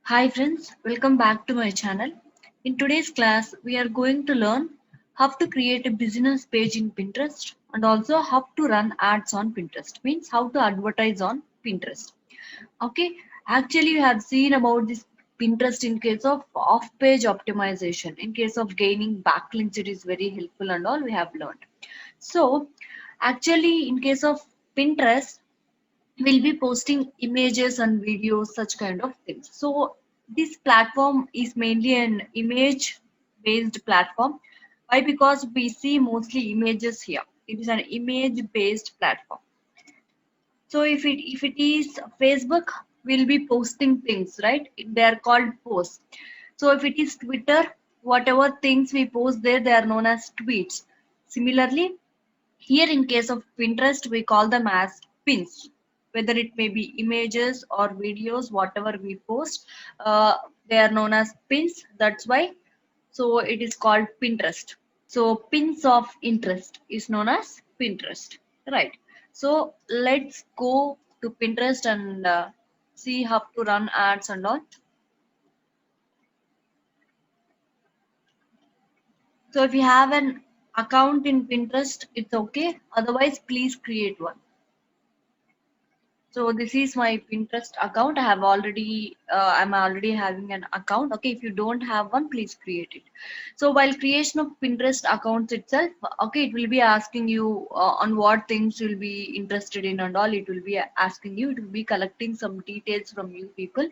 Hi friends, welcome back to my channel. In today's class, we are going to learn how to create a business page in Pinterest and also how to run ads on Pinterest, means how to advertise on Pinterest. Okay, actually you have seen about this Pinterest in case of off-page optimization. In case of gaining backlinks, it is very helpful and all we have learned. So actually in case of Pinterest, we'll be posting images and videos, such kind of things. So this platform is mainly an image based platform. Why? Because we see mostly images here. It is an image based platform. So if it is Facebook, we'll be posting things, right? They are called posts. So if it is Twitter, whatever things we post there, they are known as tweets. Similarly, here in case of Pinterest, we call them as pins. Whether it may be images or videos, whatever we post, they are known as pins. That's why. So it is called Pinterest. So pins of interest is known as Pinterest. Right. So let's go to Pinterest and see how to run ads and all. So if you have an account in Pinterest, it's okay. Otherwise, please create one. So this is my Pinterest account. I'm already having an account. Okay, if you don't have one, please create it. So while creation of Pinterest accounts itself, okay, it will be asking you on what things you'll be interested in and all. It will be asking you. It will be collecting some details from you people.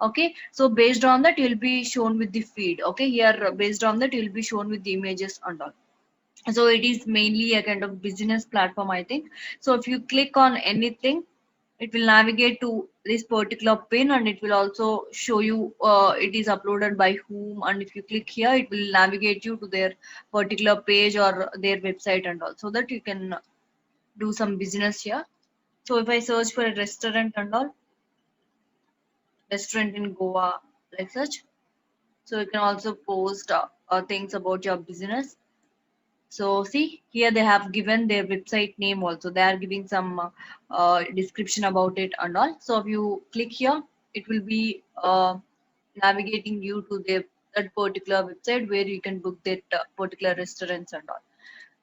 Okay, so based on that, you'll be shown with the feed. Okay, here based on that, you'll be shown with the images and all. So it is mainly a kind of business platform, I think. So if you click on anything, it will navigate to this particular pin, and it will also show you it is uploaded by whom, and if you click here, it will navigate you to their particular page or their website and all, so that you can do some business here. So if I search for a restaurant and all, restaurant in Goa, like such, so you can also post things about your business. So see here, they have given their website name also. They are giving some description about it and all. So if you click here, it will be navigating you to that particular website where you can book that particular restaurants and all,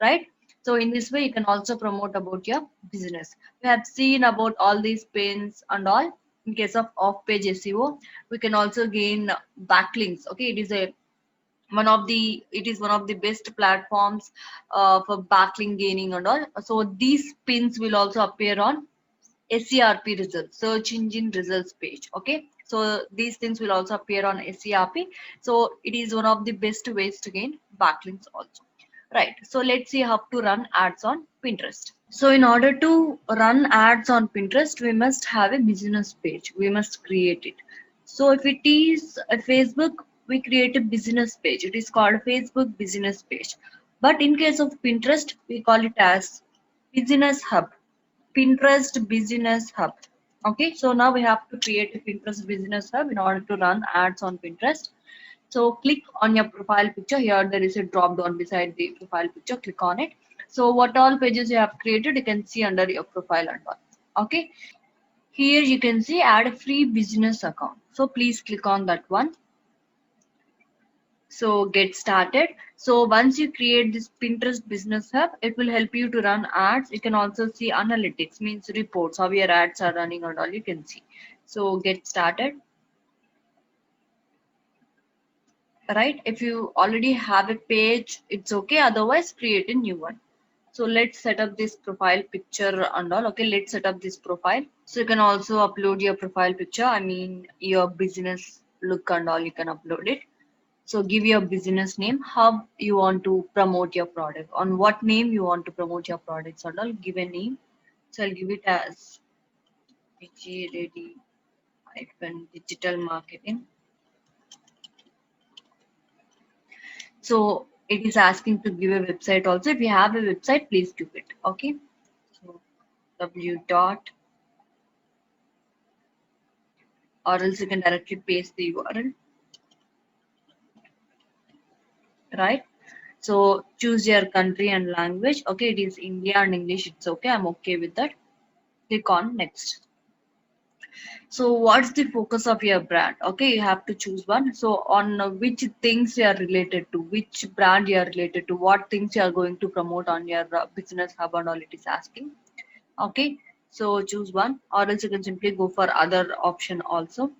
right? So in this way, you can also promote about your business. We have seen about all these pins and all. In case of off-page SEO, we can also gain backlinks. Okay, it is one of the best platforms for backlink gaining and all. So these pins will also appear on SERP results, search engine results page. Okay, so these things will also appear on SERP. So it is one of the best ways to gain backlinks also. Right. So let's see how to run ads on Pinterest. So in order to run ads on Pinterest, we must have a business page. We must create it. So if it is a Facebook, we create a business page. It is called Facebook business page. But in case of Pinterest, we call it as business hub. Pinterest business hub. Okay, so now we have to create a Pinterest business hub in order to run ads on Pinterest. So click on your profile picture. Here there is a drop down beside the profile picture. Click on it. So what all pages you have created, you can see under your profile and all. Okay. Here you can see add a free business account. So please click on that one. So get started. So once you create this Pinterest business hub, it will help you to run ads. You can also see analytics, means reports, how your ads are running and all you can see. So get started. Right, if you already have a page, it's okay. Otherwise, create a new one. So let's set up this profile picture and all. Okay, let's set up this profile. So you can also upload your profile picture, I mean your business look and all, you can upload it. So give your business name, how you want to promote your product, on what name you want to promote your products and all. Give a name. So I'll give it as PG Ready Digital Marketing. So it is asking to give a website also. If you have a website, please give it. Okay. So w dot, or else you can directly paste the URL. Right. So choose your country and language. Okay, it is India and English. It's okay. I'm okay with that. Click on next. So what's the focus of your brand? Okay, you have to choose one. So on which things you are related to, which brand you are related to, what things you are going to promote on your business hub and all it is asking. Okay, so choose one, or else you can simply go for other option also.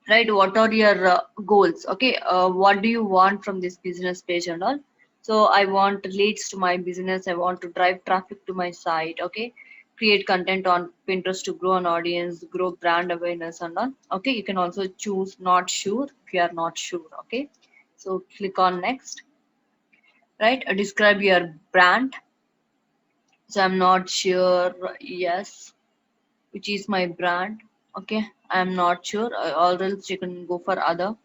Right, what are your goals? Okay, what do you want from this business page and all? So I want leads to my business, I want to drive traffic to my site. Okay, create content on Pinterest to grow an audience, grow brand awareness and all. Okay, you can also choose not sure if you are not sure. Okay, so click on next. Right, describe your brand. So I'm not sure, yes, which is my brand. Okay, I'm not sure, or else you can go for other.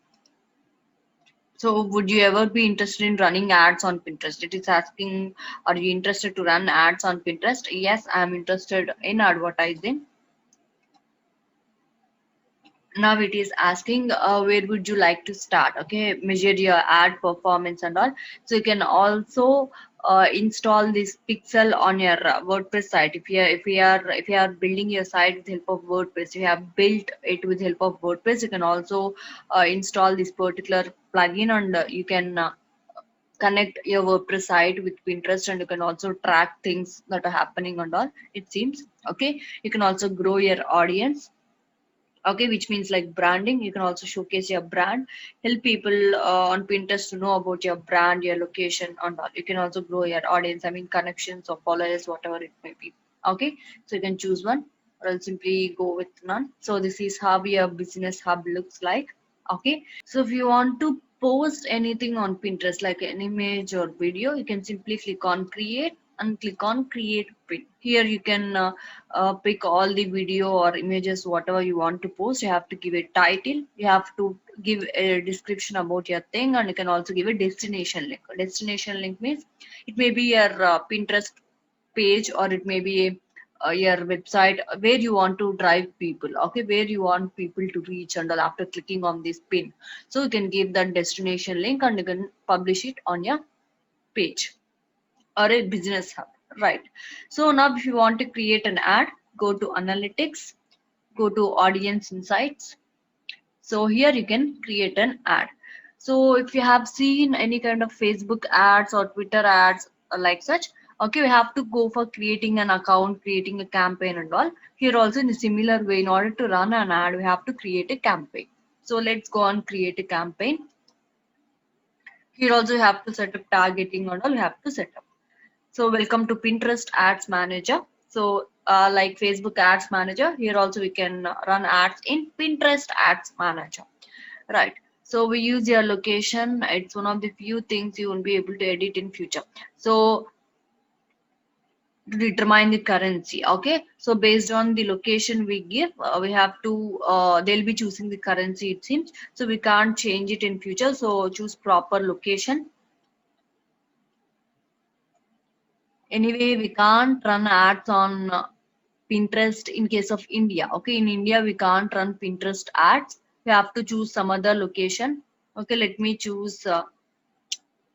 So would you ever be interested in running ads on Pinterest? It is asking, are you interested to run ads on Pinterest? Yes, I'm interested in advertising. Now it is asking, where would you like to start? Okay, measure your ad performance and all. So you can also install this pixel on your WordPress site. If you are building your site with help of WordPress, you have built it with help of WordPress, you can also install this particular plugin, and you can connect your WordPress site with Pinterest, and you can also track things that are happening and all, it seems. Okay, you can also grow your audience. Okay, which means like branding. You can also showcase your brand, help people on Pinterest to know about your brand, your location and all. You can also grow your audience, I mean connections or followers, whatever it may be. Okay, so you can choose one, or else simply go with none. So this is how your business hub looks like. Okay, so if you want to post anything on Pinterest like an image or video, you can simply click on create and click on create pin. Here you can pick all the video or images whatever you want to post. You have to give a title, you have to give a description about your thing, and you can also give a destination link. A destination link means it may be your Pinterest page, or it may be your website where you want to drive people. Okay, where you want people to reach and all after clicking on this pin. So you can give that destination link and you can publish it on your page or a business hub. Right, so now if you want to create an ad, go to analytics, go to audience insights. So here you can create an ad. So if you have seen any kind of Facebook ads or Twitter ads or like such, okay, we have to go for creating an account, creating a campaign and all. Here also in a similar way, in order to run an ad, we have to create a campaign. So let's go on create a campaign. Here also you have to set up targeting and all, you have to set up. So welcome to Pinterest Ads Manager. So like Facebook Ads Manager, here also we can run ads in Pinterest Ads Manager. Right. So we use your location. It's one of the few things you won't be able to edit in future. So to determine the currency. Okay. So based on the location we give, we have to, they'll be choosing the currency it seems. So we can't change it in future. So choose proper location. Anyway, we can't run ads on Pinterest in case of India. Okay, in India we can't run Pinterest ads. We have to choose some other location. Okay, let me choose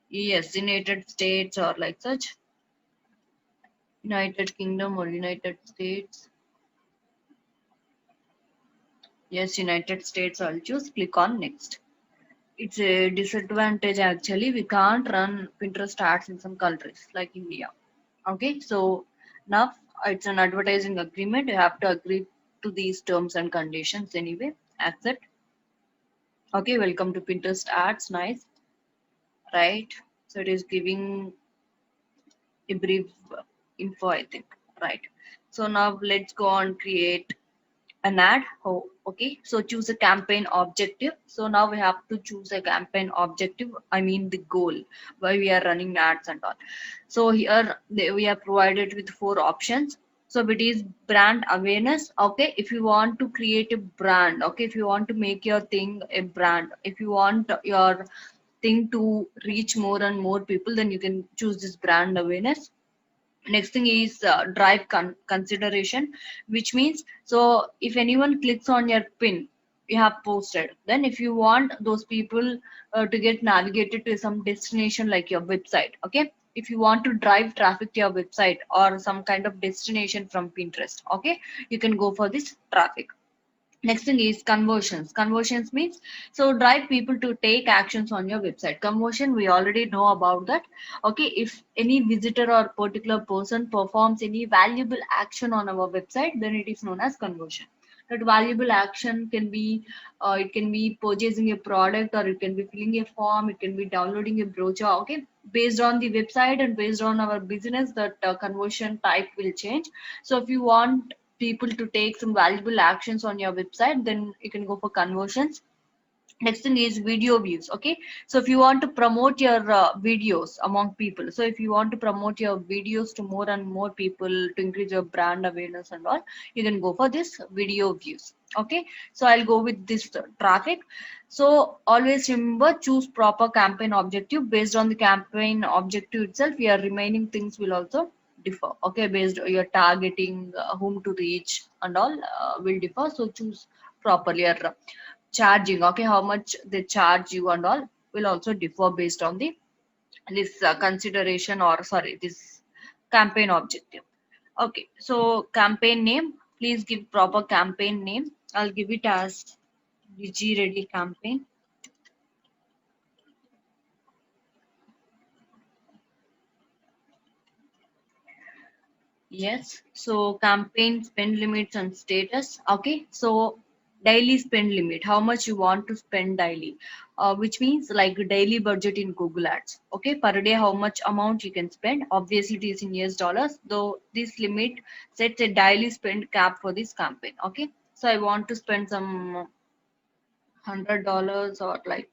yes, United States or like such. United Kingdom or United States. Yes, United States. I'll choose. Click on next. It's a disadvantage actually. We can't run Pinterest ads in some countries like India. Okay, so now it's an advertising agreement. You have to agree to these terms and conditions anyway. Accept. Okay, welcome to Pinterest ads. Nice, right? So it is giving a brief info, I think. Right. So now let's go on create an ad. Oh, okay, so choose a campaign objective. So now we have to choose a campaign objective, I mean the goal why we are running ads and all. So here we are provided with four options. So it is brand awareness. Okay, if you want to create a brand, okay, if you want to make your thing a brand, if you want your thing to reach more and more people, then you can choose this brand awareness. Next thing is drive consideration, which means so if anyone clicks on your pin you have posted, then if you want those people to get navigated to some destination like your website, okay, if you want to drive traffic to your website or some kind of destination from Pinterest, okay, you can go for this traffic. Next thing is conversions. Conversions means so drive people to take actions on your website. Conversion, we already know about that. Okay, if any visitor or particular person performs any valuable action on our website, then it is known as conversion. That valuable action can be it can be purchasing a product, or it can be filling a form, it can be downloading a brochure. Okay, based on the website and based on our business, that conversion type will change. So if you want people to take some valuable actions on your website, then you can go for conversions. Next thing is video views. Okay, so if you want to promote your videos among people, so if you want to promote your videos to more and more people to increase your brand awareness and all, you can go for this video views. Okay, so I'll go with this traffic. So always remember, choose proper campaign objective. Based on the campaign objective itself, your remaining things will also differ. Okay, based on your targeting, whom to reach and all will differ. So choose properly your charging. Okay, how much they charge you and all will also differ based on the this consideration, or sorry, this campaign objective. Okay, so campaign name, please give proper campaign name. I'll give it as Digi Ready campaign. Yes, so campaign spend limits and status. Okay, so daily spend limit, how much you want to spend daily, which means like daily budget in Google Ads. Okay, per day, how much amount you can spend. Obviously, it is in US dollars, though this limit sets a daily spend cap for this campaign. Okay, so I want to spend some $100 or like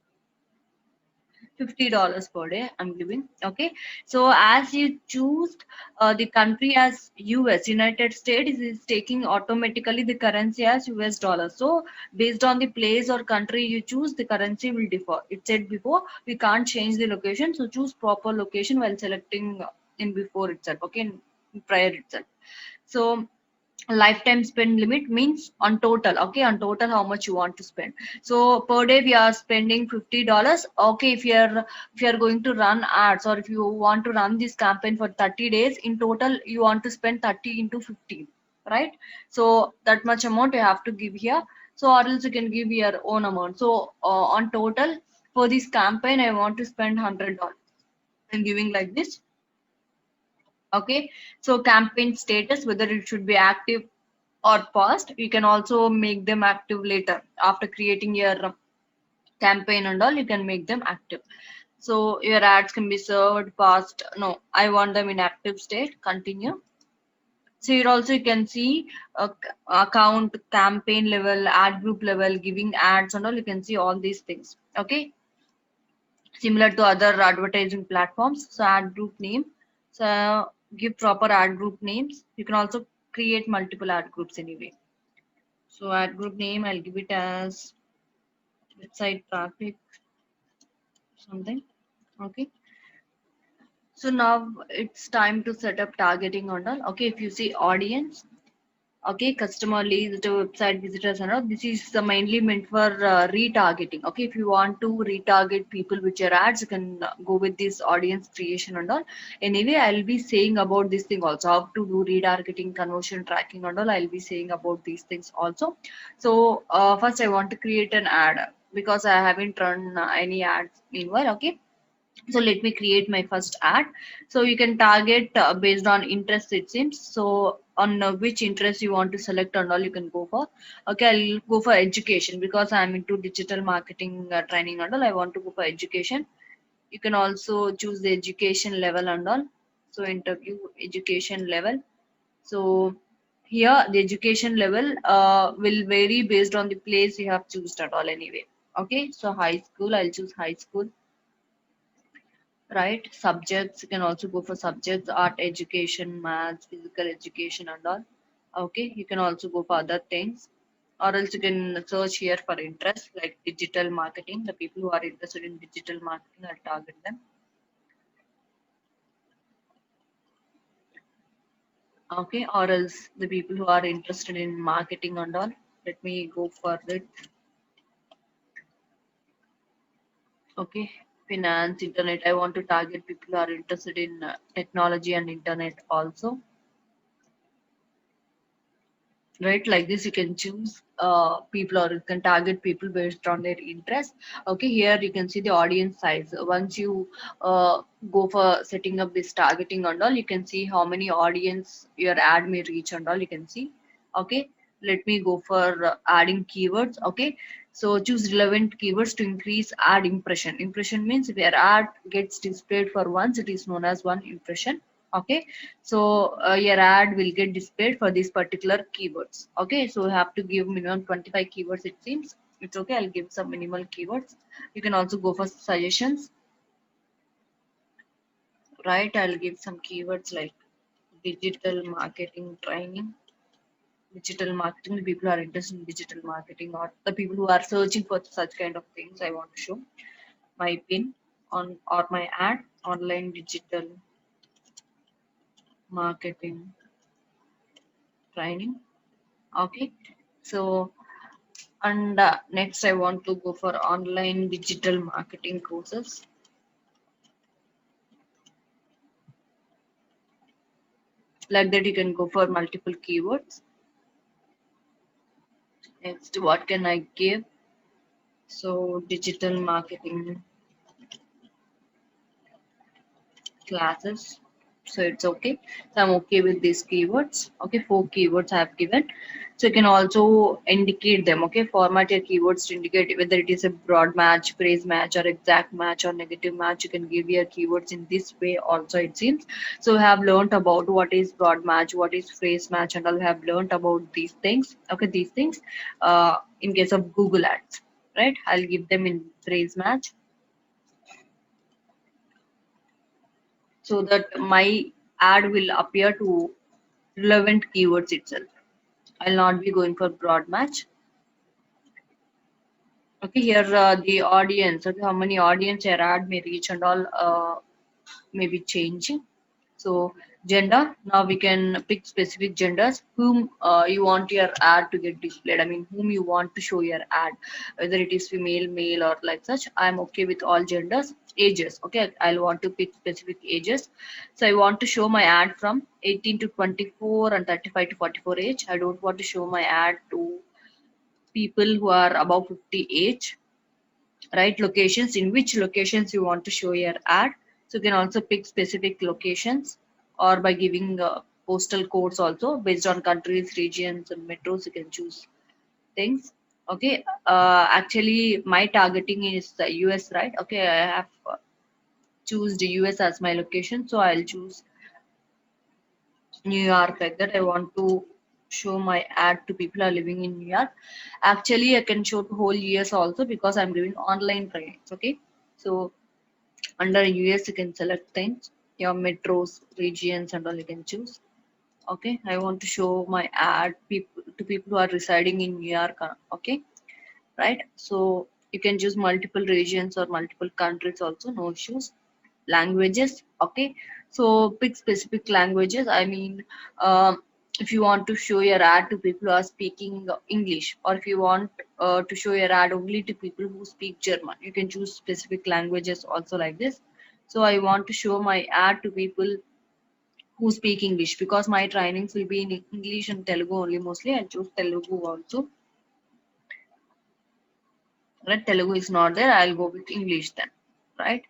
$50 per day I'm giving. Okay, so as you choose the country as US, United States, is taking automatically the currency as US dollars. So based on the place or country you choose, the currency will differ. It said before we can't change the location, so choose proper location while selecting in before itself. Okay, in prior itself. So lifetime spend limit means on total. Okay, on total how much you want to spend. So per day we are spending $50. Okay, if you're going to run ads, or if you want to run this campaign for 30 days, in total you want to spend 30 into 15, right? So that much amount you have to give here. So or else you can give your own amount. So on total for this campaign I want to spend $100. I'm giving like this. Okay, so campaign status, whether it should be active or paused. You can also make them active later after creating your campaign and all. You can make them active. So your ads can be served, paused. No, I want them in active state. Continue. So here also you can see account, campaign level, ad group level, giving ads and all. You can see all these things. Okay, similar to other advertising platforms. So ad group name. So give proper ad group names. You can also create multiple ad groups anyway. So ad group name, I'll give it as website traffic something. Okay. So now it's time to set up targeting on all. Okay, if you see audience, okay, customer leads to website visitors and all, this is mainly meant for retargeting. Okay, if you want to retarget people with your ads, you can go with this audience creation and all. Anyway, I'll be saying about this thing also, how to do retargeting, conversion tracking and all. I'll be saying about these things also. So first I want to create an ad because I haven't run any ads meanwhile. Okay, so let me create my first ad. So you can target based on interest, it seems. So on which interest you want to select and all, you can go for. Okay, I'll go for education because I'm into digital marketing training and all. I want to go for education. You can also choose the education level and all. So interview education level. So here the education level will vary based on the place you have chosen at all anyway. Okay, so high school, I'll choose high school. Right, subjects, you can also go for subjects, art education, maths, physical education and all. Okay, you can also go for other things, or else you can search here for interest like digital marketing. The people who are interested in digital marketing, I'll target them. Okay, or else the people who are interested in marketing and all, let me go for it. Okay, finance, internet. I want to target people who are interested in technology and internet also. Right, like this you can choose people, or you can target people based on their interest. Okay, here you can see the audience size. Once you go for setting up this targeting and all, you can see how many audience your ad may reach and all, you can see. Okay, let me go for adding keywords. Okay, so choose relevant keywords to increase ad impression. Impression means if your ad gets displayed for once, it is known as one impression. Okay, so your ad will get displayed for these particular keywords. Okay, so you have to give minimum 25 keywords, it seems. It's okay, I'll give some minimal keywords. You can also go for suggestions. Right, I'll give some keywords like digital marketing training. Digital marketing, the people who are interested in digital marketing, or the people who are searching for such kind of things, I want to show my pin on, or my ad, online digital marketing training. Okay, so and next I want to go for online digital marketing courses. Like that you can go for multiple keywords. Next, what can I give? So digital marketing classes. So it's okay. So I'm okay with these keywords. Okay, 4 keywords I have given. So you can also indicate them. Okay, format your keywords to indicate whether it is a broad match, phrase match, or exact match, or negative match. You can give your keywords in this way also, it seems. So we have learned about what is broad match, what is phrase match, and all. We have learned about these things. Okay, these things in case of Google Ads, right? I'll give them in phrase match, so that my ad will appear to relevant keywords itself. I'll not be going for broad match. Okay, here the audience, okay, how many audience your ad may reach and all may be changing. So gender, now we can pick specific genders whom you want your ad to get displayed. I mean, whom you want to show your ad, whether it is female, male, or like such. I'm okay with all genders. Ages, okay, I'll want to pick specific ages. So I want to show my ad from 18 to 24 and 35 to 44 age. I don't want to show my ad to people who are above 50 age. Right, locations, in which locations you want to show your ad. So you can also pick specific locations, or by giving postal codes also, based on countries, regions, and metros you can choose things. Okay, actually my targeting is the US, right? Okay, I have choose the US as my location, so I'll choose New York, like that. I want to show my ad to people who are living in New York. Actually, I can show to whole US also, because I'm doing online trainings. Okay, so under US you can select things, your metros, regions, and all you can choose. Okay, I want to show my ad people to people who are residing in New York. Okay, right? So you can choose multiple regions or multiple countries also, no issues. Languages, okay, so pick specific languages. I mean, if you want to show your ad to people who are speaking English, or if you want to show your ad only to people who speak German, you can choose specific languages also, like this. So I want to show my ad to people who speak English, because my trainings will be in English and Telugu only mostly. I choose Telugu also. Right, Telugu is not there, I'll go with English then. Right,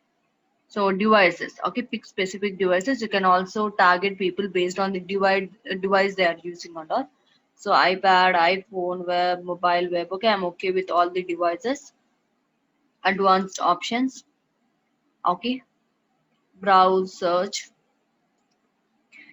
so devices, okay, pick specific devices. You can also target people based on the device they are using or not. So iPad, iPhone, web, mobile web. Okay, I'm okay with all the devices. Advanced options, okay, browse, search.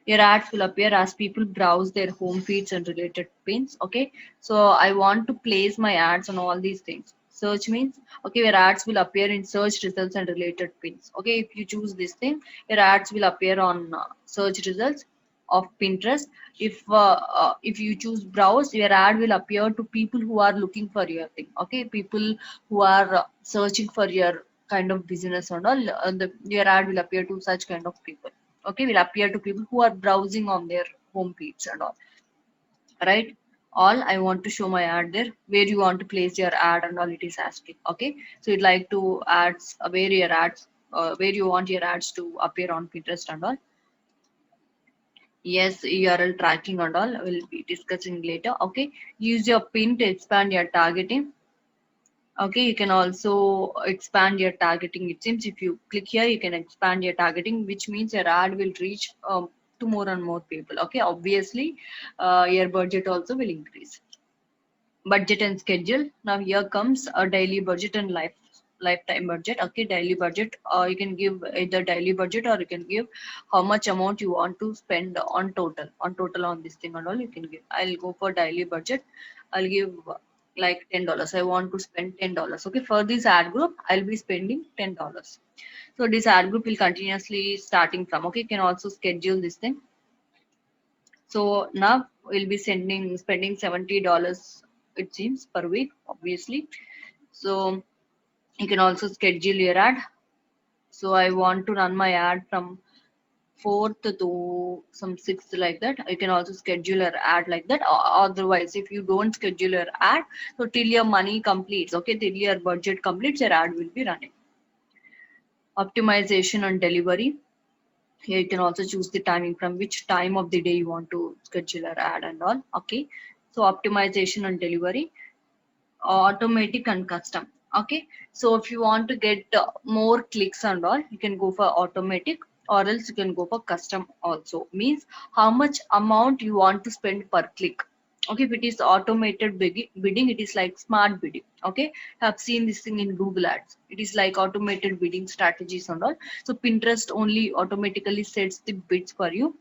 Your ads will appear as people browse their home feeds and related pins. Okay, so I want to place my ads on all these things. Search means, okay, your ads will appear in search results and related pins. Okay, if you choose this thing, your ads will appear on search results of Pinterest. If you choose browse, your ad will appear to people who are looking for your thing. Okay, people who are searching for your kind of business and all, your ad will appear to such kind of people. Okay, will appear to people who are browsing on their home feeds and all. Right, all. I want to show my ad there, where you want to place your ad and all it is asking. Okay, so you'd like to ads where your ads where you want your ads to appear on Pinterest and all. Yes, URL tracking and all we'll be discussing later. Okay, use your pin to expand your targeting. Okay, you can also expand your targeting. It seems if you click here, you can expand your targeting, which means your ad will reach to more and more people. Okay, obviously, your budget also will increase. Budget and schedule. Now here comes a daily budget and lifetime budget. Okay, daily budget. You can give either daily budget or you can give how much amount you want to spend on this thing and all. You can give. I'll go for daily budget. I'll give like $10. I want to spend $10. Okay, for this ad group, I'll be spending $10. So this ad group will continuously starting from. Okay, you can also schedule this thing. So now we'll be spending $70, it seems, per week, obviously. So you can also schedule your ad. So I want to run my ad from 4th to some 6th, like that. You can also schedule your ad like that. Otherwise, if you don't schedule your ad, so till your money completes, okay, till your budget completes, your ad will be running. Optimization and delivery. Here you can also choose the timing, from which time of the day you want to schedule your ad and all. Okay, so optimization and delivery, automatic and custom. Okay, so if you want to get more clicks and all, you can go for automatic, or else you can go for custom also. Means how much amount you want to spend per click. Okay, if it is automated bidding, it is like smart bidding. Okay, I've seen this thing in Google Ads. It is like automated bidding strategies and all. So Pinterest only automatically sets the bids for you.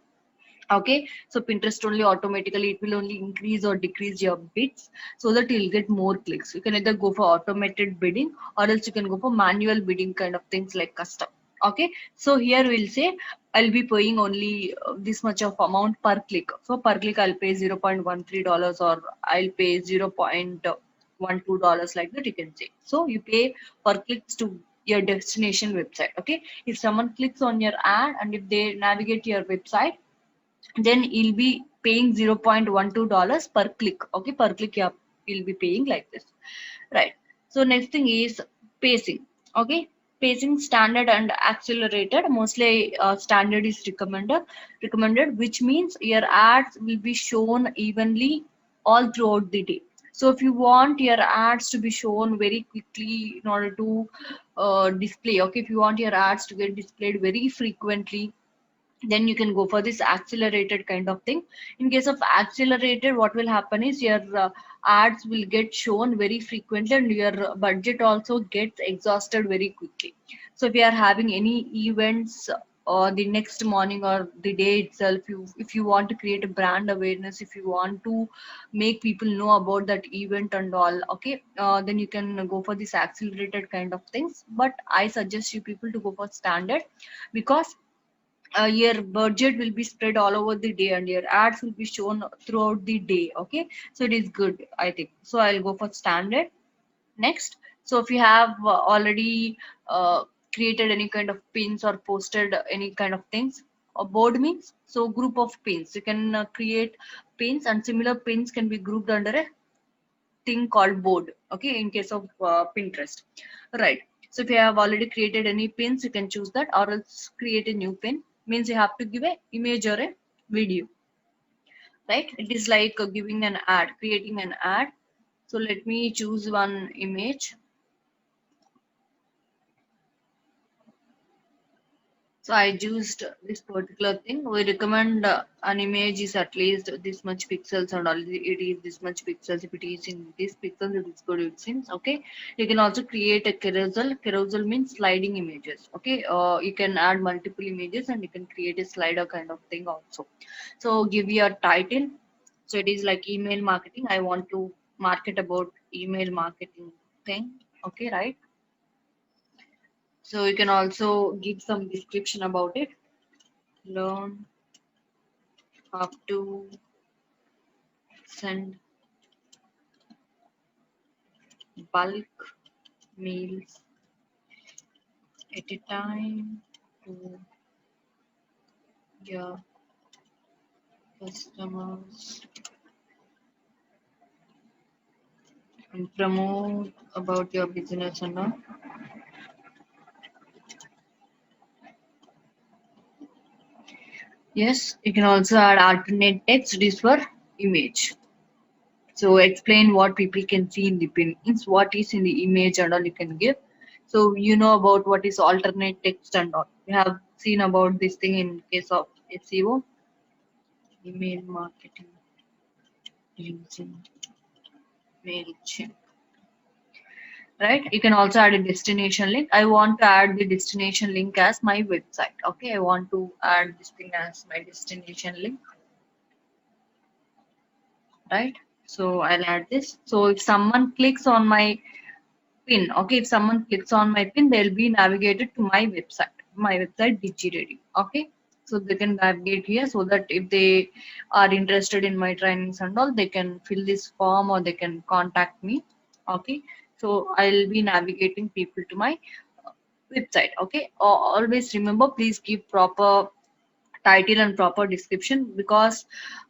Okay, so Pinterest only automatically, it will only increase or decrease your bids so that you'll get more clicks. You can either go for automated bidding, or else you can go for manual bidding kind of things like custom. Okay, so here we'll say I'll be paying only this much of amount per click. So per click I'll pay $0.13, or I'll pay $0.12, like that you can say. So you pay per clicks to your destination website. Okay, if someone clicks on your ad and if they navigate your website, then you'll be paying $0.12 per click. Okay, per click you'll be paying like this, right? So next thing is pacing. Okay, pacing standard and accelerated. Mostly standard is recommended, which means your ads will be shown evenly all throughout the day. So if you want your ads to be shown very quickly in order to display, okay, if you want your ads to get displayed very frequently, then you can go for this accelerated kind of thing. In case of accelerated, what will happen is your ads will get shown very frequently, and your budget also gets exhausted very quickly. So if you are having any events or the next morning or the day itself, if you want to create a brand awareness, if you want to make people know about that event and all, okay, then you can go for this accelerated kind of things. But I suggest you people to go for standard, because your budget will be spread all over the day and your ads will be shown throughout the day. Okay, so it is good, I think. So I'll go for standard. Next, so if you have already created any kind of pins or posted any kind of things, or board means, so group of pins, you can create pins, and similar pins can be grouped under a thing called board. Okay, in case of Pinterest, right? So if you have already created any pins, you can choose that, or else create a new pin. Means you have to give a image or a video, right? It is like giving an ad, creating an ad. So let me choose one image. So I used this particular thing. We recommend an image is at least this much pixels, and all it is this much pixels. If it is in this pixels, it is good. It seems okay. You can also create a carousel. Carousel means sliding images. Okay, you can add multiple images and you can create a slider kind of thing also. So give your title. So it is like email marketing. I want to market about email marketing thing. Okay, right? So you can also give some description about it. Learn how to send bulk meals at a time to your customers and promote about your business and all. Yes, you can also add alternate text. This for image. So explain what people can see in the pin. Means what is in the image and all you can give. So you know about what is alternate text and all. You have seen about this thing in case of SEO, email marketing using MailChimp. Right? You can also add a destination link. I want to add the destination link as my website. Okay, I want to add this thing as my destination link. Right? So I'll add this. So if someone clicks on my pin, okay, if someone clicks on my pin, they'll be navigated to my website DigiReady. Okay, so they can navigate here so that if they are interested in my trainings and all, they can fill this form or they can contact me. Okay, so I'll be navigating people to my website. Okay, always remember, please give proper title and proper description because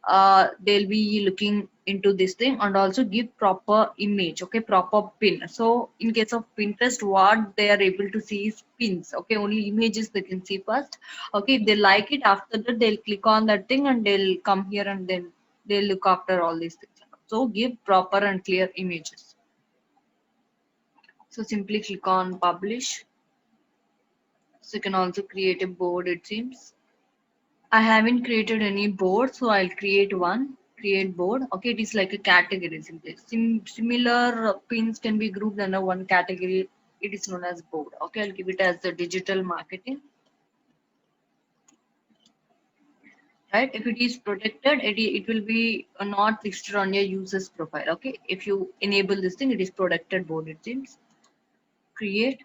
they'll be looking into this thing, and also give proper image, okay, proper pin. So in case of Pinterest, what they are able to see is pins, okay, only images they can see first. Okay, if they like it, after that they'll click on that thing and they'll come here and then they'll look after all these things. So give proper and clear images. So simply click on publish. So you can also create a board, it seems. I haven't created any board, so I'll create one. Create board. Okay, it is like a category simply. Similar pins can be grouped under one category. It is known as board. Okay, I'll give it as the digital marketing. Right? If it is protected, it will be not listed on your user's profile. Okay, if you enable this thing, it is protected board. It seems. Create.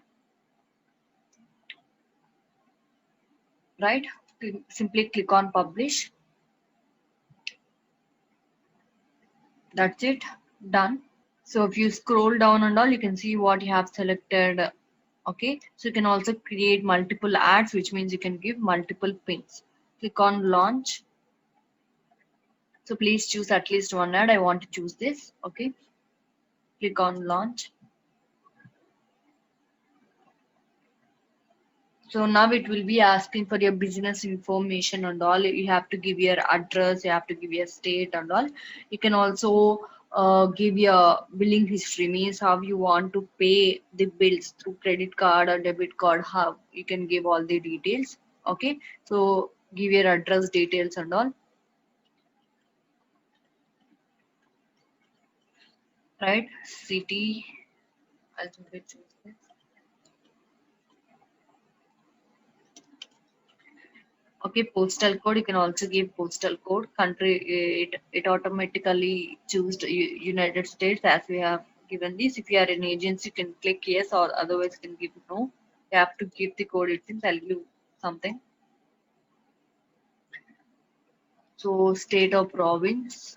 Right? Simply click on publish. That's it. Done. So if you scroll down and all, you can see what you have selected. Okay, so you can also create multiple ads, which means you can give multiple pins. Click on launch. So please choose at least one ad. I want to choose this. Okay, click on launch. So now it will be asking for your business information and all. You have to give your address, you have to give your state and all. You can also give your billing history, means how you want to pay the bills through credit card or debit card. How you can give all the details. Okay, so give your address details and all. Right, city. I'll simply choose this. Okay, postal code. You can also give postal code. Country, it automatically choose United States as we have given this. If you are an agency, you can click yes, or otherwise you can give no. You have to give the code. It seems I'll give something. So state or province.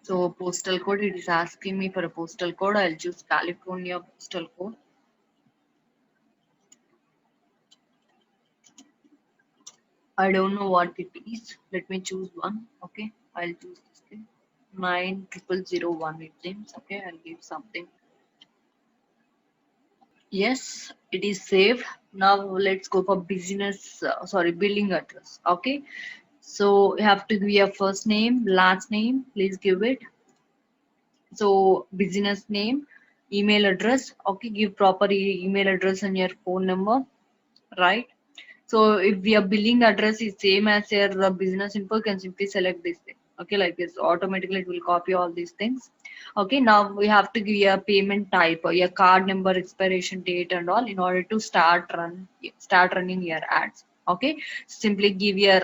So postal code. It is asking me for a postal code. I'll choose California postal code. I don't know what it is. Let me choose one. Okay, I'll choose this thing. 90001 it seems. Okay, I'll give something. Yes, it is saved. Now let's go for business, sorry, billing address. Okay, so you have to give your first name, last name, please give it. So business name, email address. Okay, give proper email address and your phone number, right? So if your billing address is same as your business info, you can simply select this thing. Okay, like this, automatically it will copy all these things. Okay, now we have to give your payment type or your card number, expiration date, and all in order to start running your ads. Okay, simply give your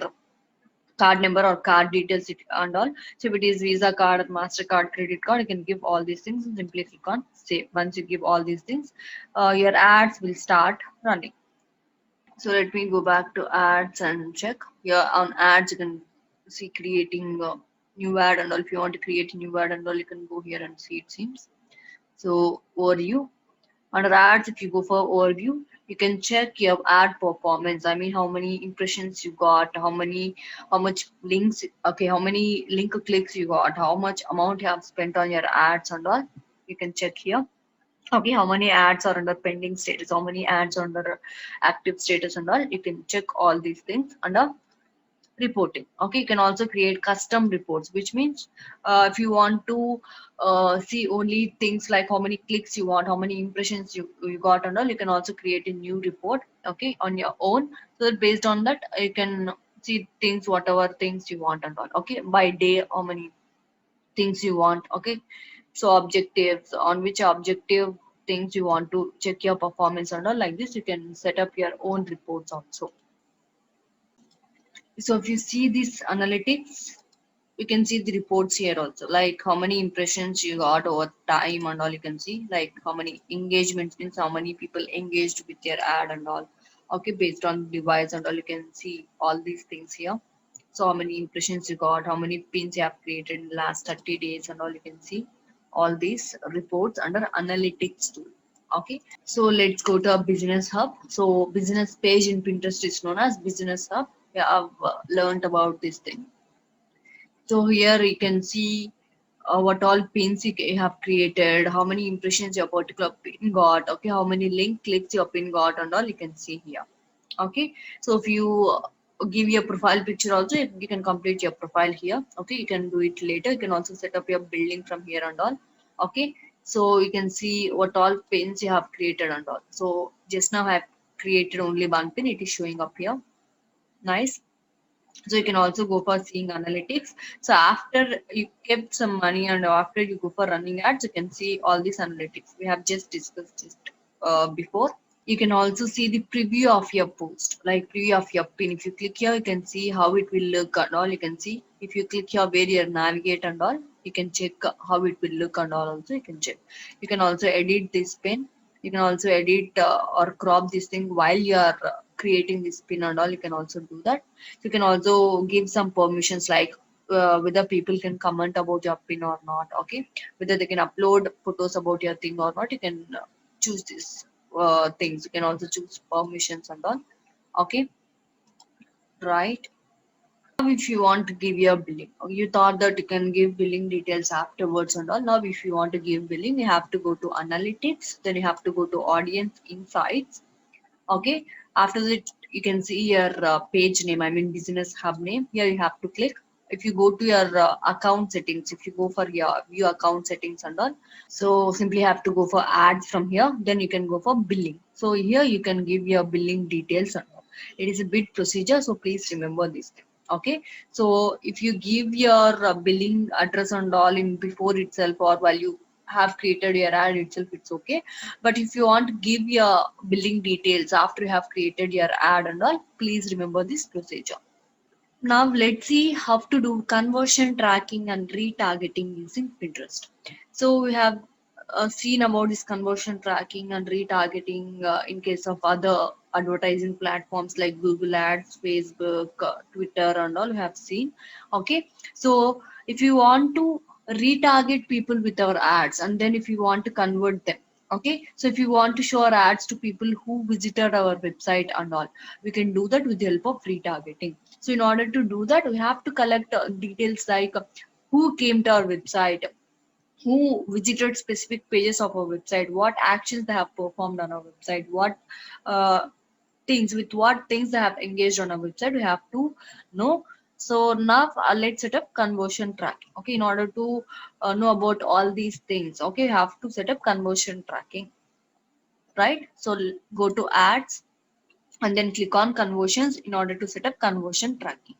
card number or card details and all. So if it is Visa card, Mastercard, credit card, you can give all these things and simply click on save. Once you give all these things, your ads will start running. So let me go back to ads and check. Here on ads, you can see creating a new ad and all. If you want to create a new ad and all, you can go here and see it seems. So overview. Under ads, if you go for overview, You can check your ad performance. I mean, how many impressions you got, how much links, okay, how many link clicks you got, how much amount you have spent on your ads and all. You can check here. Okay, how many ads are under pending status, how many ads are under active status and all. You can check all these things under reporting. Okay, you can also create custom reports, which means if you want to see only things like how many clicks you want, how many impressions you got and all, you can also create a new report, okay, on your own. So that based on that you can see things, whatever things you want and all. Okay, by day how many things you want. Okay, so objectives, on which objective things you want to check your performance and all. Like this you can set up your own reports also. So if you see this analytics, you can see the reports here also, like how many impressions you got over time and all. You can see like how many engagements, means how many people engaged with your ad and all. Okay, based on device and all, you can see all these things here. So how many impressions you got, how many pins you have created in the last 30 days and all. You can see all these reports under analytics tool. Okay, so let's go to a business hub. So business page in Pinterest is known as business hub. We have learned about this thing. So here you can see what all pins you have created, how many impressions your particular pin got, okay, how many link clicks your pin got and all. You can see here. Okay, so if you give your profile picture also, you can complete your profile here. Okay, you can do it later. You can also set up your building from here and all. Okay, so you can see what all pins you have created and all. So just now I have created only one pin, it is showing up here. Nice. So you can also go for seeing analytics. So after you kept some money and after you go for running ads, you can see all these analytics we have just discussed just before. You can also see the preview of your post, like preview of your pin. If you click here, you can see how it will look and all. You can see if you click here where you navigate and all, you can check how it will look and all. Also you can check. You can also edit this pin. You can also edit or crop this thing while you are creating this pin and all. You can also do that. You can also give some permissions, like whether people can comment about your pin or not. Okay, whether they can upload photos about your thing or not. You can choose this things. You can also choose permissions and all. Okay, right. Now if you want to give your billing, you thought that you can give billing details afterwards and all. Now if you want to give billing, you have to go to analytics, then you have to go to audience insights. Okay, after that you can see your page name, I mean business hub name. Here you have to click. If you go to your account settings, if you go for your view account settings and all, so simply have to go for ads from here, then you can go for billing. So here you can give your billing details and all. It is a bit procedure, so please remember this thing. Okay, so if you give your billing address and all in before itself or while you have created your ad itself, it's okay. But if you want to give your billing details after you have created your ad and all, please remember this procedure. Now let's see how to do conversion tracking and retargeting using Pinterest. So we have seen about this conversion tracking and retargeting in case of other advertising platforms like Google Ads, Facebook, Twitter, and all we have seen. Okay, so if you want to retarget people with our ads, and then if you want to convert them. Okay, so if you want to show our ads to people who visited our website and all, we can do that with the help of retargeting. So in order to do that, we have to collect details like who came to our website, who visited specific pages of our website, what actions they have performed on our website, what uh, things, with what things they have engaged on our website. We have to know. So now let's set up conversion tracking. Okay, in order to know about all these things, okay, you have to set up conversion tracking, right? So go to ads and then click on conversions in order to set up conversion tracking.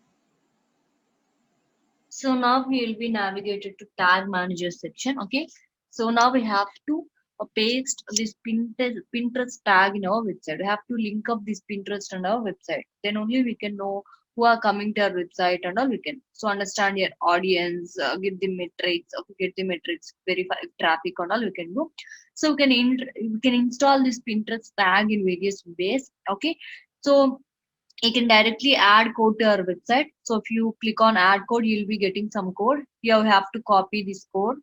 So now we will be navigated to tag manager section. Okay. So now we have to paste this Pinterest tag in our website. We have to link up this Pinterest on our website. Then only we can know who are coming to our website and all we can. So understand your audience, give the metrics, okay, get the metrics, verify traffic and all we can do. So we can install this Pinterest tag in various ways. Okay. So you can directly add code to our website. So if you click on add code, you'll be getting some code. Here we have to copy this code.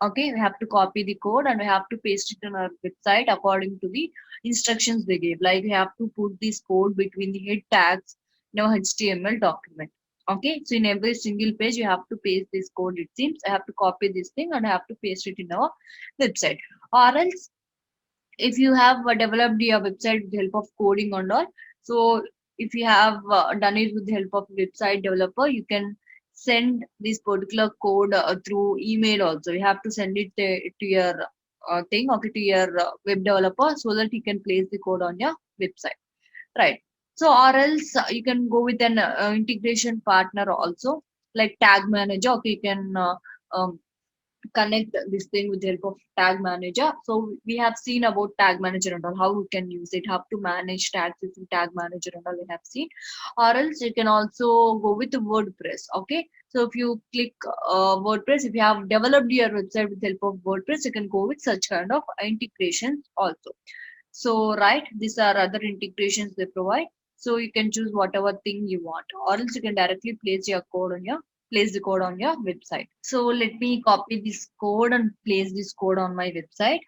Okay, we have to copy the code and we have to paste it on our website according to the instructions they gave. Like we have to put this code between the head tags in our HTML document. Okay, so in every single page you have to paste this code. It seems I have to copy this thing and I have to paste it in our website. Or else, if you have developed your website with the help of coding and all, so if you have done it with the help of website developer, you can send this particular code through email also. You have to send it to your thing, okay, to your web developer so that he can place the code on your website, right? So or else you can go with an integration partner also, like tag manager. Okay, you can um, connect this thing with the help of tag manager. So we have seen about tag manager and all, how we can use it, how to manage tags using tag manager and all we have seen. Or else you can also go with the WordPress. Okay, so if you click WordPress, if you have developed your website with the help of WordPress, you can go with such kind of integrations also. So right, these are other integrations they provide. So you can choose whatever thing you want, or else you can directly place the code on your website. So let me copy this code and place this code on my website.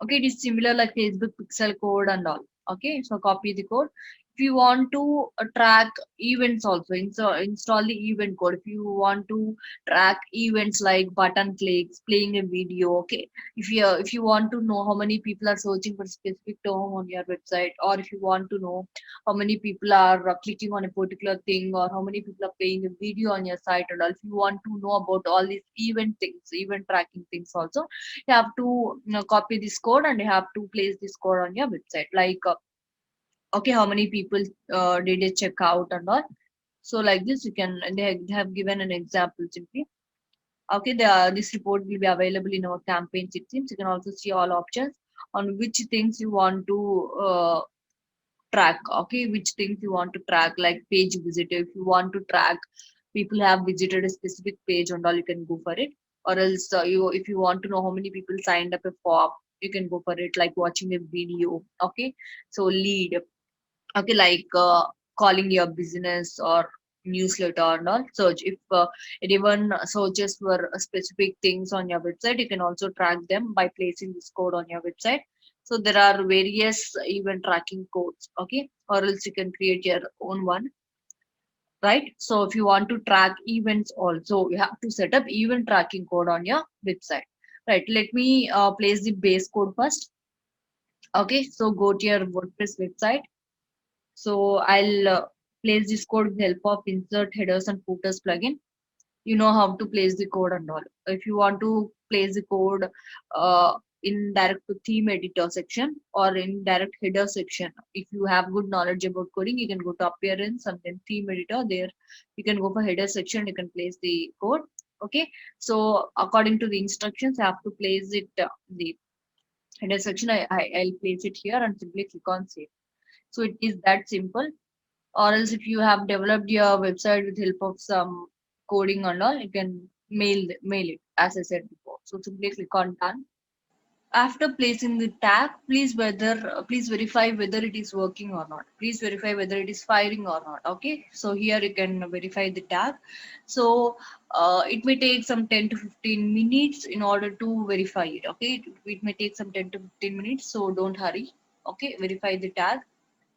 Okay, it is similar like Facebook pixel code and all. Okay, so copy the code. If you want to track events also, install the event code. If you want to track events like button clicks, playing a video. Okay, if you want to know how many people are searching for specific term on your website, or if you want to know how many people are clicking on a particular thing, or how many people are playing a video on your site and all, if you want to know about all these event things, event tracking things also, you have to copy this code and you have to place this code on your website, like okay, how many people did they check out and all. So like this you can, they have given an example simply. Okay, this report will be available in our campaigns, it seems. You can also see all options on which things you want to track. Okay, which things you want to track, like page visitor. If you want to track people have visited a specific page and all, you can go for it. Or else you, if you want to know how many people signed up a form, you can go for it, like watching a video. Okay, so lead. Okay, like calling your business or newsletter and all. Search, if anyone searches for specific things on your website, you can also track them by placing this code on your website. So there are various event tracking codes. Okay, or else you can create your own one, right? So if you want to track events also, you have to set up event tracking code on your website, right? Let me place the base code first. Okay, so go to your WordPress website. So I'll place this code with the help of insert headers and footers plugin. You know how to place the code and all. If you want to place the code in direct to theme editor section or in direct header section, if you have good knowledge about coding, you can go to appearance and then theme editor. There you can go for header section, you can place the code. Okay, so according to the instructions, I have to place it the header section. I'll place it here and simply click on save. So it is that simple. Or else if you have developed your website with help of some coding and all, you can mail it, as I said before. So simply click on done. After placing the tag, please verify whether it is working or not. Please verify whether it is firing or not. Okay, so here you can verify the tag. So it may take some 10 to 15 minutes in order to verify it. Okay, it may take some 10 to 15 minutes, so don't hurry. Okay, verify the tag.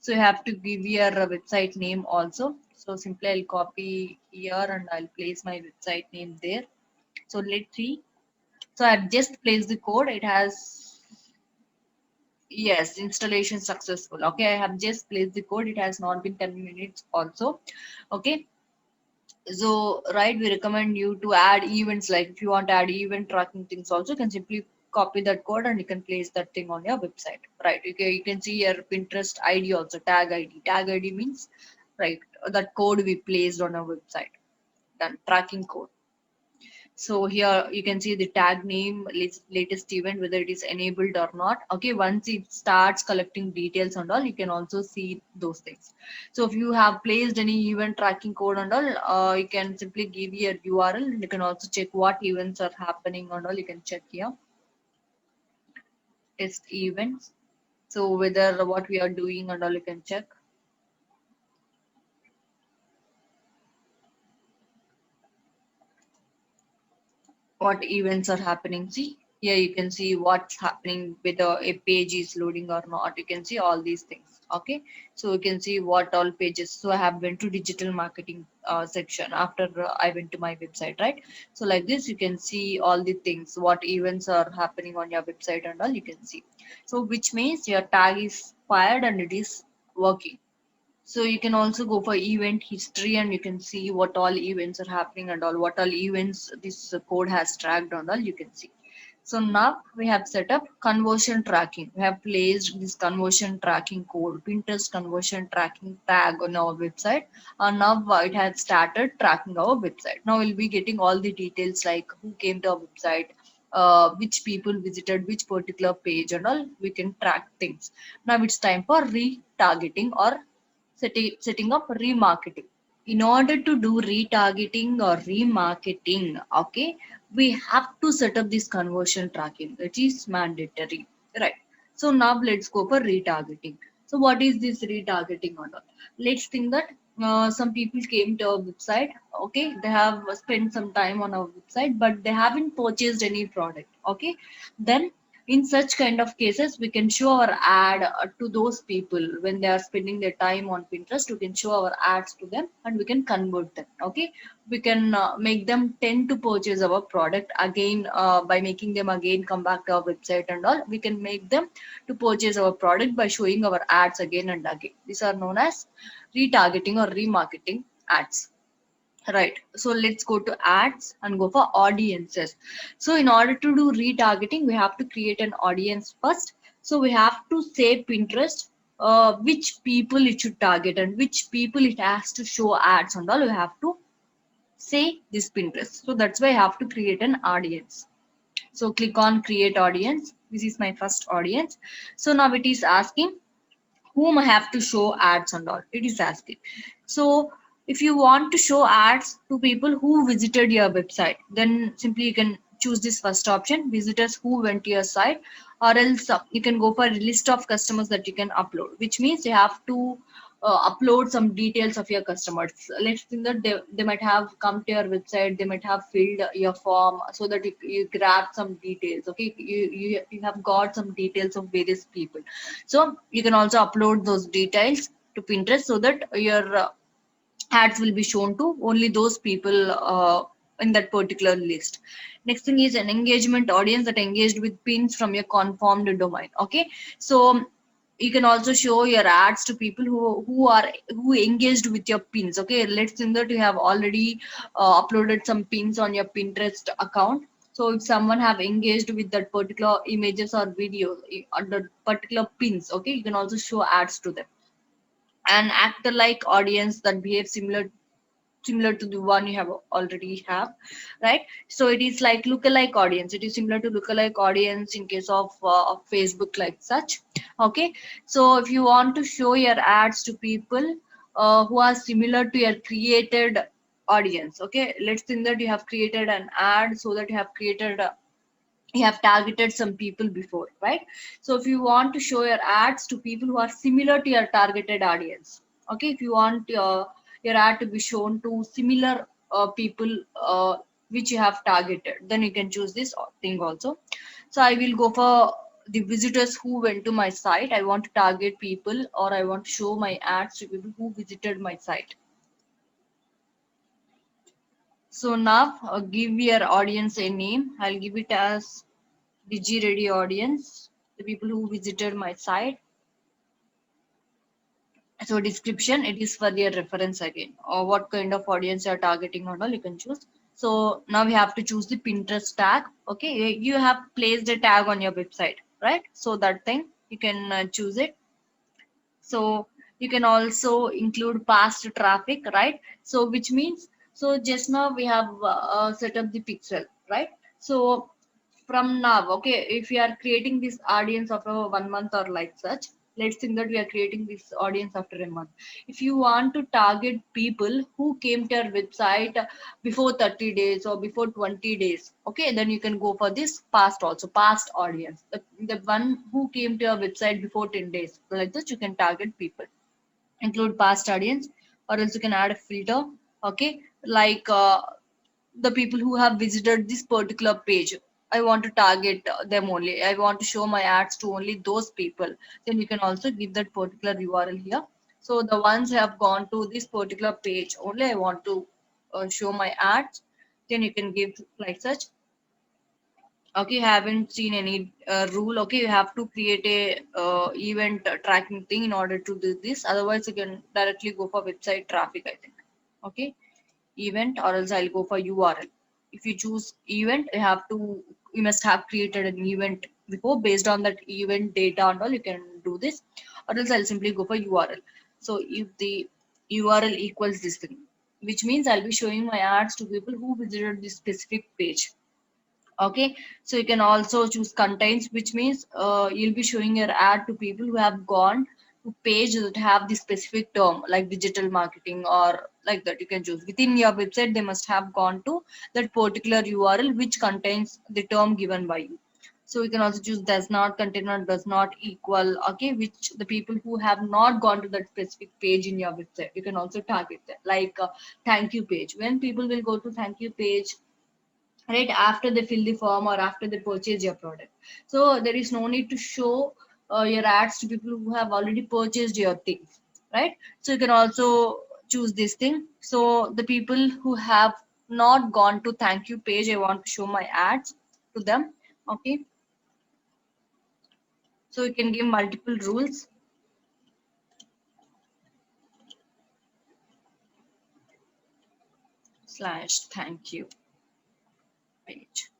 So you have to give your website name also. So simply I'll copy here and I'll place my website name there. So let's see. So I've just placed the code. It has, yes, installation successful. Okay, I have just placed the code. It has not been 10 minutes also. Okay. So right, we recommend you to add events. Like if you want to add event tracking things also, you can simply copy that code and you can place that thing on your website. Right. Okay, you can see your Pinterest ID also, tag ID. Tag ID means, right, that code we placed on our website. Done. Tracking code. So here you can see the tag name, latest event, whether it is enabled or not. Okay, once it starts collecting details and all, you can also see those things. So if you have placed any event tracking code and all, you can simply give your URL and you can also check what events are happening and all. You can check here, test events. So whether what we are doing and all, you can check. what events are happening. See here, you can see what's happening, whether a page is loading or not. You can see all these things. Okay, so you can see what all pages. So I have went to digital marketing section after I went to my website, right? So like this, you can see all the things, what events are happening on your website and all you can see. So which means your tag is fired and it is working. So you can also go for event history and you can see what all events are happening and all what all events this code has tracked and all you can see. So now we have set up conversion tracking. We have placed this conversion tracking code, Pinterest conversion tracking tag on our website. And now it has started tracking our website. Now we'll be getting all the details like who came to our website, which people visited which particular page and all. We can track things. Now it's time for retargeting or setting up remarketing. In order to do retargeting or remarketing, okay, we have to set up this conversion tracking. It is mandatory, right? So now let's go for retargeting. So what is this retargeting or not? Let's think that some people came to our website. Okay, they have spent some time on our website but they haven't purchased any product. Okay, then in such kind of cases we can show our ad to those people. When they are spending their time on Pinterest, we can show our ads to them and we can convert them. Okay, we can make them tend to purchase our product again, by making them again come back to our website and all. We can make them to purchase our product by showing our ads again and again. These are known as retargeting or remarketing ads. Right. So let's go to ads and go for audiences. So in order to do retargeting, we have to create an audience first. So we have to say Pinterest, which people it should target and which people it has to show ads and all. We have to say this Pinterest. So that's why I have to create an audience. So click on create audience. This is my first audience. So now it is asking whom I have to show ads and all. It is asking. So if you want to show ads to people who visited your website, then simply you can choose this first option, visitors who went to your site, or else you can go for a list of customers that you can upload, which means you have to upload some details of your customers. Let's think that they might have come to your website, they might have filled your form so that you grab some details. Okay, you have got some details of various people. So you can also upload those details to Pinterest so that your ads will be shown to only those people in that particular list. Next thing is an engagement audience that engaged with pins from your confirmed domain. Okay, so you can also show your ads to people who engaged with your pins. Okay, let's think that you have already uploaded some pins on your Pinterest account. So if someone have engaged with that particular images or videos under particular pins, okay, you can also show ads to them. An actor like audience that behave similar to the one you have already have, right? So it is like lookalike audience. It is similar to lookalike audience in case of Facebook, like such. Okay, so if you want to show your ads to people who are similar to your created audience, okay, let's think that you have created an ad so that you have targeted some people before, right? So if you want to show your ads to people who are similar to your targeted audience, okay, if you want your ad to be shown to similar people which you have targeted, then you can choose this thing also. So I will go for the visitors who went to my site. I want to target people, or I want to show my ads to people who visited my site. So now give your audience a name. I'll give it as DigiReady audience, the people who visited my site. So description, it is for their reference again, or what kind of audience you are targeting or all you can choose. So now we have to choose the Pinterest tag. Okay, you have placed a tag on your website, right? So that thing you can choose it. So you can also include past traffic, right? So which means, so just now we have set up the pixel, right? So from now, okay, if we are creating this audience after 1 month or like such, let's think that we are creating this audience after a month. If you want to target people who came to your website before 30 days or before 20 days, okay, then you can go for this past also, past audience, the one who came to your website before 10 days. So like this you can target people, include past audience, or else you can add a filter. Okay, like the people who have visited this particular page. I want to target them only. I want to show my ads to only those people. Then you can also give that particular URL here. So the ones who have gone to this particular page only, I want to show my ads. Then you can give like such. Okay, you haven't seen any rule. Okay, you have to create a event tracking thing in order to do this. Otherwise, you can directly go for website traffic, I think. Okay, event, or else I'll go for URL. If you choose event, you must have created an event before. Based on that event data and all, you can do this, or else I'll simply go for URL. So if the URL equals this thing, which means I'll be showing my ads to people who visited this specific page. Okay, so you can also choose contains, which means you'll be showing your ad to people who have gone to page that have the specific term like digital marketing or like that. You can choose within your website, they must have gone to that particular URL which contains the term given by you. So you can also choose does not contain or does not equal. Okay, which the people who have not gone to that specific page in your website, you can also target that, like thank you page. When people will go to thank you page right after they fill the form or after they purchase your product, so there is no need to show your ads to people who have already purchased your things, right? So you can also choose this thing. So the people who have not gone to thank you page, I want to show my ads to them. Okay, so you can give multiple rules slash thank you page,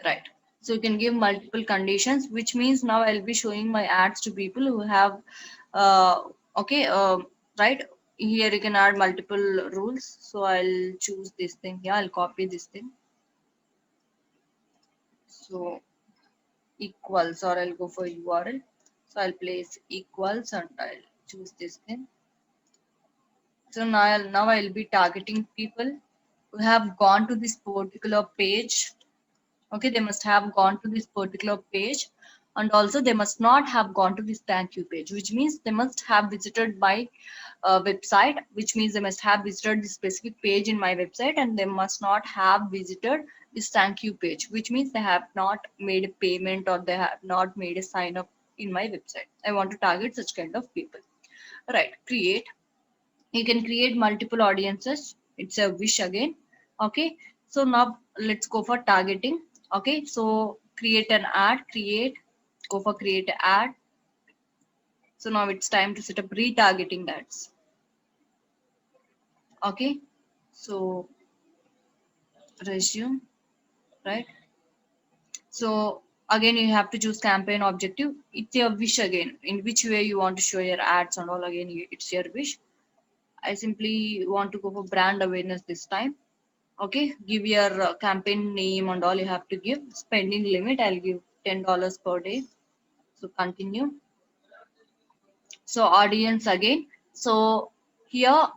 right? So you can give multiple conditions, which means now I'll be showing my ads to people who have uh, okay right. Here you can add multiple rules, so I'll choose this thing here. I'll copy this thing. So equals, or I'll go for URL. So I'll place equals and I'll choose this thing. So now I'll be targeting people who have gone to this particular page. Okay, they must have gone to this particular page, and also they must not have gone to this thank you page, which means they must have visited my website, which means they must have visited this specific page in my website, and they must not have visited this thank you page, which means they have not made a payment or they have not made a sign up in my website. I want to target such kind of people. Right, create. You can create multiple audiences. It's a wish again. Okay, so now let's go for targeting. Okay, so create an ad, go for create an ad. So now it's time to set up retargeting ads. Okay, so resume, right? So again you have to choose campaign objective. It's your wish again, in which way you want to show your ads and all. Again, it's your wish. I simply want to go for brand awareness this time. Okay, give your campaign name and all you have to give. Spending limit, I'll give $10 per day. So continue. So audience again. So here,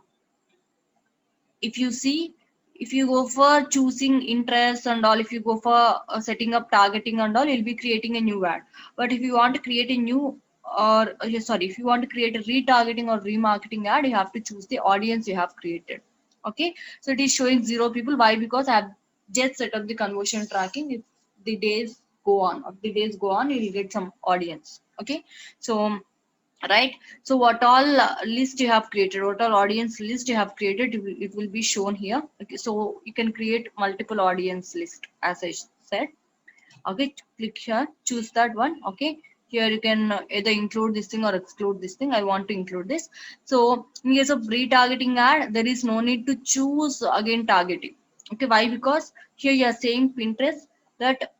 if you see, if you go for choosing interest and all, if you go for setting up targeting and all, you'll be creating a new ad. But if you want to create a new, or sorry, if you want to create a retargeting or remarketing ad, you have to choose the audience you have created. Okay, so it is showing 0 people. Why? Because I have just set up the conversion tracking. If the days go on, you will get some audience. Okay, so right, so what all list you have created, what all audience list you have created, it will be shown here. Okay, so you can create multiple audience list as I said. Okay, click here, choose that one. Okay, here you can either include this thing or exclude this thing. I want to include this. So in case of retargeting ad, there is no need to choose again targeting. Okay, why? Because here you are saying Pinterest that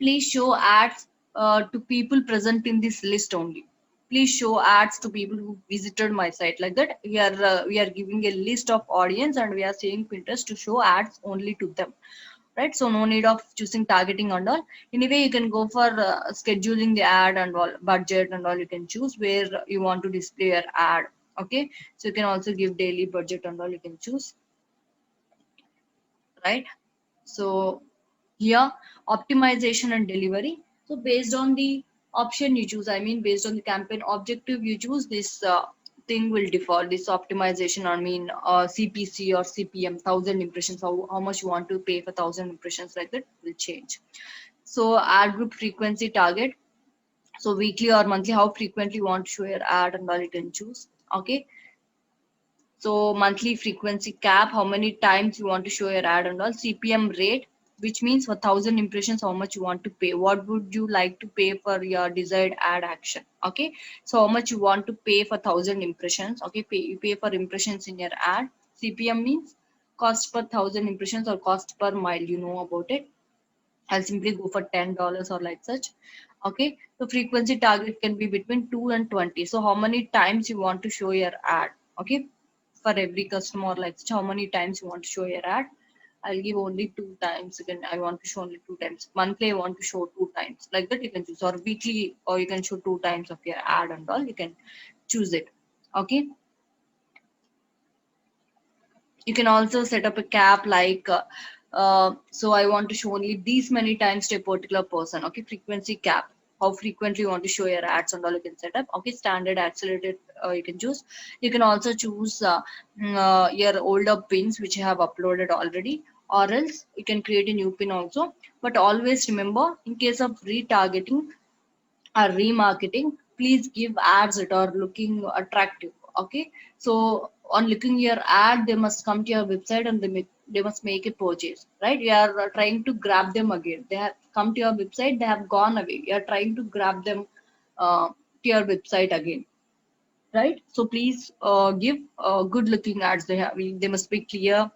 please show ads to people present in this list only. Please show ads to people who visited my site, like that. We are giving a list of audience and we are saying Pinterest to show ads only to them, right? So no need of choosing targeting and all. Anyway, you can go for scheduling the ad and all, budget and all. You can choose where you want to display your ad. Okay, so you can also give daily budget and all. You can choose, right? So here, optimization and delivery. So based on the option you choose, I mean based on the campaign objective you choose, this thing will differ. This optimization, I mean, CPC or CPM, 1,000 impressions, how much you want to pay for 1,000 impressions, like that will change. So ad group frequency target. So weekly or monthly, how frequently you want to show your ad and all you can choose. Okay. So monthly frequency cap, how many times you want to show your ad and all. CPM rate, which means for 1,000 impressions, how much you want to pay. What would you like to pay for your desired ad action? Okay. So how much you want to pay for 1,000 impressions. Okay. You pay for impressions in your ad. CPM means cost per 1,000 impressions or cost per mile. You know about it. I'll simply go for $10 or like such. Okay. So frequency target can be between 2 and 20. So how many times you want to show your ad? Okay. For every customer, like how many times you want to show your ad. I'll give only 2 times. Again, I want to show only 2 times. Monthly, I want to show 2 times. Like that, you can choose. Or weekly, or you can show 2 times of your ad and all. You can choose it. Okay. You can also set up a cap like so I want to show only these many times to a particular person. Okay. Frequency cap, how frequently you want to show your ads and all you can set up. Okay. Standard, accelerated, you can choose. You can also choose your older pins which you have uploaded already, or else you can create a new pin also. But always remember, in case of retargeting or remarketing, please give ads that are looking attractive. Okay. So on looking your ad, they must come to your website and they must make a purchase, right? You are trying to grab them again. They have come to your website, they have gone away, you are trying to grab them to your website again, right? So please give good looking ads. They must be clear.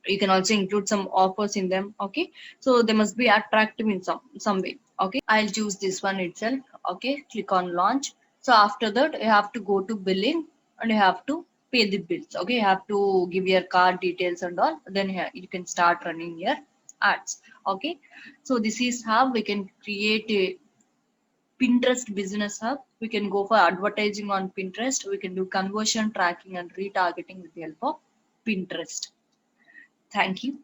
You can also include some offers in them. Okay. So they must be attractive in some way. Okay. I'll choose this one itself. Okay. Click on launch. So after that, you have to go to billing and you have to pay the bills. Okay. You have to give your card details and all. Then you can start running your ads. Okay. So this is how we can create a Pinterest business hub. We can go for advertising on Pinterest. We can do conversion tracking and retargeting with the help of Pinterest. Thank you.